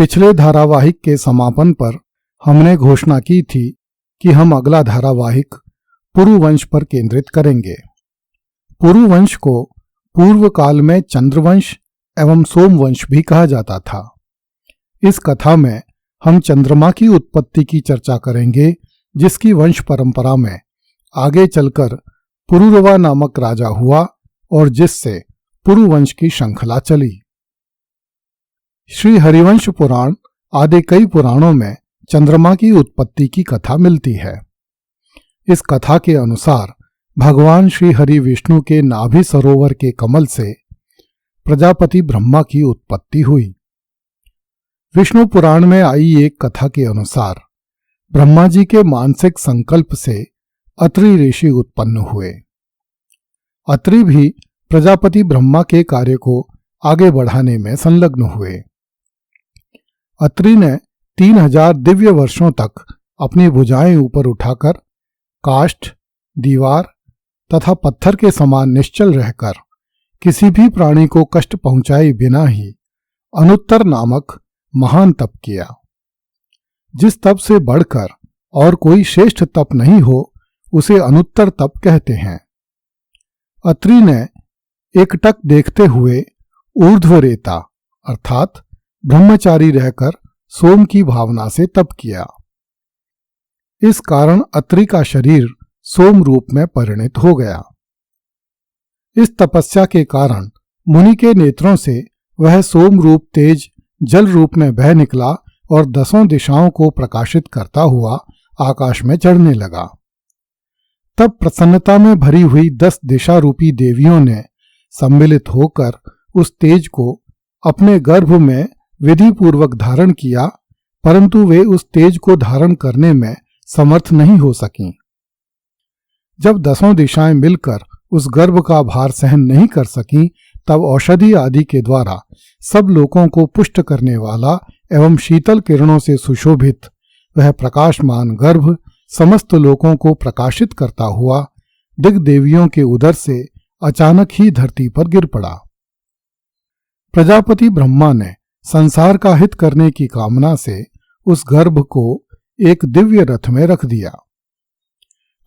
पिछले धारावाहिक के समापन पर हमने घोषणा की थी कि हम अगला धारावाहिक पुरुवंश पर केंद्रित करेंगे। पुरुवंश को पूर्व काल में चंद्रवंश एवं सोमवंश भी कहा जाता था। इस कथा में हम चंद्रमा की उत्पत्ति की चर्चा करेंगे, जिसकी वंश परंपरा में आगे चलकर पुरुरवा नामक राजा हुआ और जिससे पुरुवंश की श्रृंखला चली। श्री हरिवंश पुराण आदि कई पुराणों में चंद्रमा की उत्पत्ति की कथा मिलती है। इस कथा के अनुसार भगवान श्री हरि विष्णु के नाभि सरोवर के कमल से प्रजापति ब्रह्मा की उत्पत्ति हुई। विष्णु पुराण में आई एक कथा के अनुसार ब्रह्मा जी के मानसिक संकल्प से अत्रि ऋषि उत्पन्न हुए। अत्रि भी प्रजापति ब्रह्मा के कार्य को आगे बढ़ाने में संलग्न हुए। अत्रि ने 3000 दिव्य वर्षों तक अपनी भुजाएं ऊपर उठाकर काष्ठ, दीवार तथा पत्थर के समान निश्चल रहकर किसी भी प्राणी को कष्ट पहुंचाए बिना ही अनुत्तर नामक महान तप किया। जिस तप से बढ़कर और कोई श्रेष्ठ तप नहीं हो उसे अनुत्तर तप कहते हैं। अत्रि ने एकटक देखते हुए ऊर्ध्वरेता अर्थात ब्रह्मचारी रहकर सोम की भावना से तप किया। इस कारण अत्रि का शरीर सोम रूप में परिणत हो गया। इस तपस्या के कारण मुनि के नेत्रों से वह सोम रूप तेज जल रूप में बह निकला और 10 दिशाओं को प्रकाशित करता हुआ आकाश में चढ़ने लगा। तब प्रसन्नता में भरी हुई 10 दिशा रूपी देवियों ने सम्मिलित होकर उस तेज को अपने गर्भ में विधि पूर्वक धारण किया, परंतु वे उस तेज को धारण करने में समर्थ नहीं हो सकीं। जब 10 दिशाएं मिलकर उस गर्भ का भार सहन नहीं कर सकीं, तब औषधि आदि के द्वारा सब लोगों को पुष्ट करने वाला एवं शीतल किरणों से सुशोभित वह प्रकाशमान गर्भ समस्त लोगों को प्रकाशित करता हुआ दिग्देवियों के उदर से अचानक ही धरती पर गिर पड़ा। प्रजापति ब्रह्मा ने संसार का हित करने की कामना से उस गर्भ को एक दिव्य रथ में रख दिया।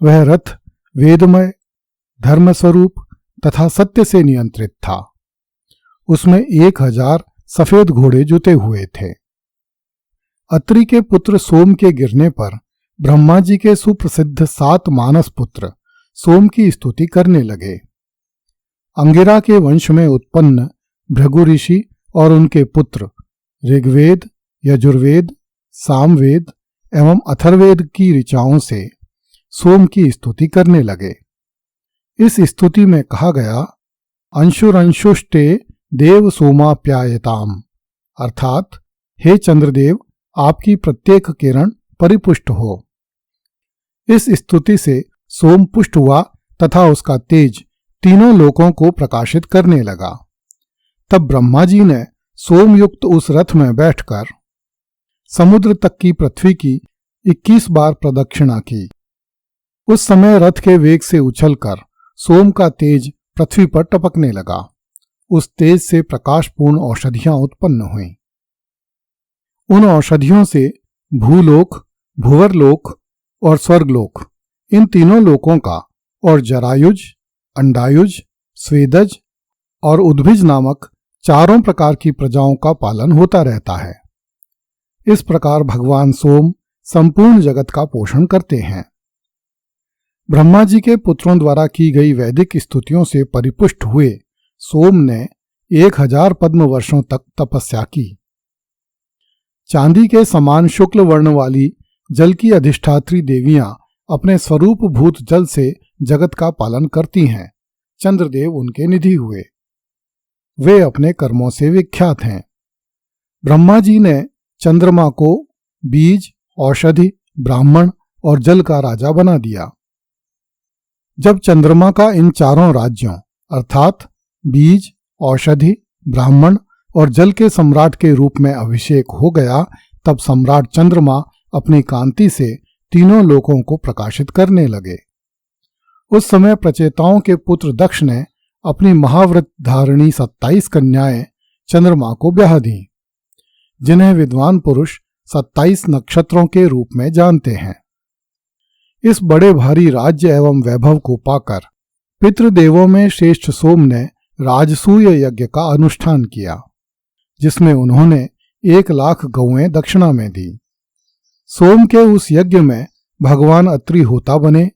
वह रथ वेदमय, धर्मस्वरूप तथा सत्य से नियंत्रित था। उसमें 1000 सफेद घोड़े जुते हुए थे। अत्रि के पुत्र सोम के गिरने पर ब्रह्मा जी के सुप्रसिद्ध 7 मानस पुत्र सोम की स्तुति करने लगे। अंगिरा के वंश में उत्पन्न भृगु ऋषि और उनके पुत्र ऋग्वेद, यजुर्वेद, सामवेद एवं अथर्वेद की ऋचाओं से सोम की स्तुति करने लगे। इस स्तुति में कहा गया, अंशुरंशुष्टे देव सोमाप्यायताम, अर्थात हे चंद्रदेव, आपकी प्रत्येक किरण परिपुष्ट हो। इस स्तुति से सोम पुष्ट हुआ तथा उसका तेज तीनों लोकों को प्रकाशित करने लगा। तब ब्रह्मा जी ने सोमयुक्त उस रथ में बैठकर समुद्र तक की पृथ्वी की 21 बार प्रदक्षिणा की। उस समय रथ के वेग से उछलकर सोम का तेज पृथ्वी पर टपकने लगा। उस तेज से प्रकाशपूर्ण औषधियां उत्पन्न हुईं। उन औषधियों से भूलोक, भुवरलोक और स्वर्गलोक, इन तीनों लोकों का और जरायुज, अंडायुज, स्वेदज और उद्भिज नामक 4 प्रकार की प्रजाओं का पालन होता रहता है। इस प्रकार भगवान सोम संपूर्ण जगत का पोषण करते हैं। ब्रह्मा जी के पुत्रों द्वारा की गई वैदिक स्तुतियों से परिपुष्ट हुए सोम ने 1000 पद्म वर्षों तक तपस्या की। चांदी के समान शुक्ल वर्ण वाली जल की अधिष्ठात्री देवियां अपने स्वरूप भूत जल से जगत का पालन करती हैं। चंद्रदेव उनके निधि हुए। वे अपने कर्मों से विख्यात हैं। ब्रह्मा जी ने चंद्रमा को बीज, औषधि, ब्राह्मण और जल का राजा बना दिया। जब चंद्रमा का इन 4 राज्यों अर्थात बीज, औषधि, ब्राह्मण और जल के सम्राट के रूप में अभिषेक हो गया, तब सम्राट चंद्रमा अपनी कांति से तीनों लोकों को प्रकाशित करने लगे। उस समय प्रचेताओं के पुत्र दक्ष ने अपनी महाव्रत धारिणी 27 कन्याएं चंद्रमा को ब्याह दी। जिन्हें विद्वान पुरुष 27 नक्षत्रों के रूप में जानते हैं। इस बड़े भारी राज्य एवं वैभव को पाकर पितृदेवों में श्रेष्ठ सोम ने राजसूय यज्ञ का अनुष्ठान किया, जिसमें उन्होंने 1,00,000 गौएं दक्षिणा में दी। सोम के उस यज्ञ में भगवान अत्रि होता बने,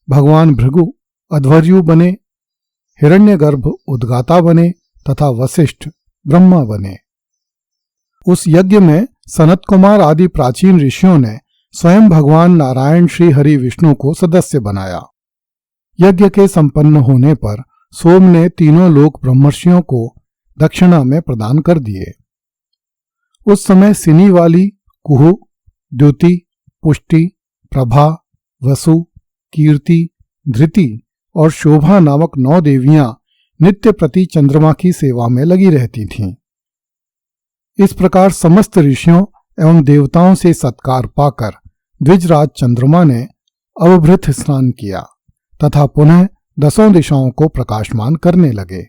भगवान भृगु अध्वर्यु बने, हिरण्यगर्भ उद्गाता बने तथा वशिष्ठ ब्रह्मा बने। उस यज्ञ में सनत कुमार आदि प्राचीन ऋषियों ने स्वयं भगवान नारायण श्री हरि विष्णु को सदस्य बनाया। यज्ञ के संपन्न होने पर सोम ने तीनों लोक ब्रह्मर्षियों को दक्षिणा में प्रदान कर दिए। उस समय सिनी वाली, कुहु, द्युति, पुष्टि, प्रभा, वसु, कीर्ति, धृति और शोभा नामक 9 देवियां नित्य प्रति चंद्रमा की सेवा में लगी रहती थीं। इस प्रकार समस्त ऋषियों एवं देवताओं से सत्कार पाकर द्विजराज चंद्रमा ने अवभृत स्नान किया तथा पुनः 10 दिशाओं को प्रकाशमान करने लगे।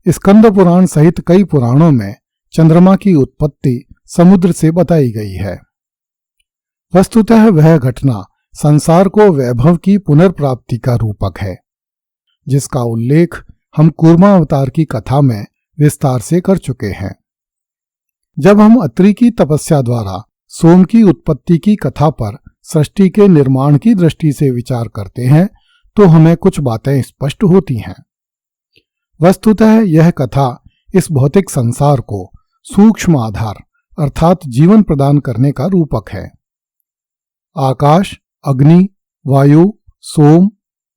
स्कंद पुराण सहित कई पुराणों में चंद्रमा की उत्पत्ति समुद्र से बताई गई है। वस्तुतः वह घटना संसार को वैभव की पुनर्प्राप्ति का रूपक है, जिसका उल्लेख हम कूर्मा अवतार की कथा में विस्तार से कर चुके हैं। जब हम अत्रि की तपस्या द्वारा सोम की उत्पत्ति की कथा पर सृष्टि के निर्माण की दृष्टि से विचार करते हैं तो हमें कुछ बातें स्पष्ट होती हैं। वस्तुतः यह कथा इस भौतिक संसार को सूक्ष्म आधार अर्थात जीवन प्रदान करने का रूपक है। आकाश, अग्नि, वायु, सोम,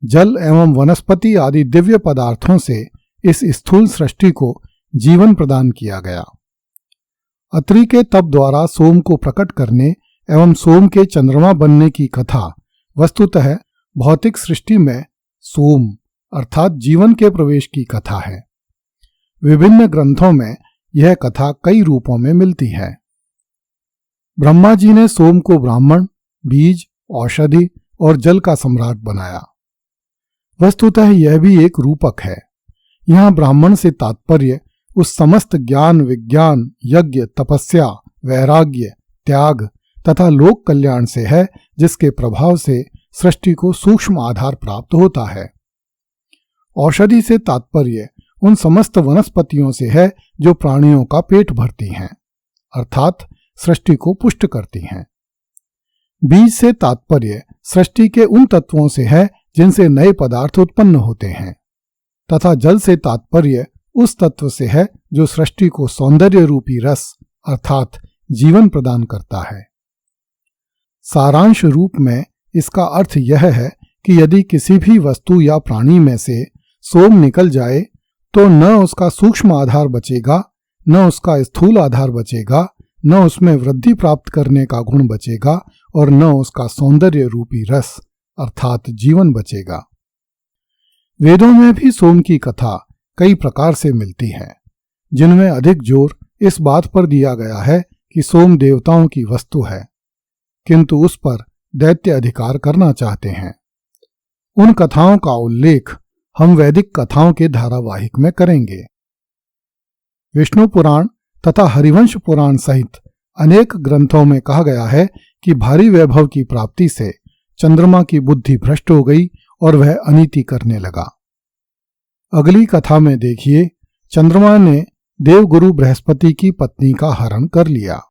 जल एवं वनस्पति आदि दिव्य पदार्थों से इस स्थूल सृष्टि को जीवन प्रदान किया गया। अत्रि के तप द्वारा सोम को प्रकट करने एवं सोम के चंद्रमा बनने की कथा वस्तुतः भौतिक सृष्टि में सोम अर्थात जीवन के प्रवेश की कथा है। विभिन्न ग्रंथों में यह कथा कई रूपों में मिलती है। ब्रह्मा जी ने सोम को ब्राह्मण, बीज, औषधि और जल का सम्राट बनाया। वस्तुतः यह भी एक रूपक है। यहाँ ब्राह्मण से तात्पर्य उस समस्त ज्ञान, विज्ञान, यज्ञ, तपस्या, वैराग्य, त्याग तथा लोक कल्याण से है, जिसके प्रभाव से सृष्टि को सूक्ष्म आधार प्राप्त होता है। औषधि से तात्पर्य उन समस्त वनस्पतियों से है जो प्राणियों का पेट भरती हैं, अर्थात सृष्टि को पुष्ट करती हैं। बीज से तात्पर्य सृष्टि के उन तत्वों से है जिनसे नए पदार्थ उत्पन्न होते हैं, तथा जल से तात्पर्य उस तत्व से है जो सृष्टि को सौंदर्य रूपी रस अर्थात जीवन प्रदान करता है। सारांश रूप में इसका अर्थ यह है कि यदि किसी भी वस्तु या प्राणी में से सोम निकल जाए तो न उसका सूक्ष्म आधार बचेगा, न उसका स्थूल आधार बचेगा, न उसमें वृद्धि प्राप्त करने का गुण बचेगा और न उसका सौंदर्य रूपी रस अर्थात जीवन बचेगा। वेदों में भी सोम की कथा कई प्रकार से मिलती है, जिनमें अधिक जोर इस बात पर दिया गया है कि सोम देवताओं की वस्तु है, किंतु उस पर दैत्य अधिकार करना चाहते हैं। उन कथाओं का उल्लेख हम वैदिक कथाओं के धारावाहिक में करेंगे। विष्णु पुराण तथा हरिवंश पुराण सहित अनेक ग्रंथों में कहा गया है कि भारी वैभव की प्राप्ति से चंद्रमा की बुद्धि भ्रष्ट हो गई और वह अनीति करने लगा। अगली कथा में देखिए, चंद्रमा ने देवगुरु बृहस्पति की पत्नी का हरण कर लिया।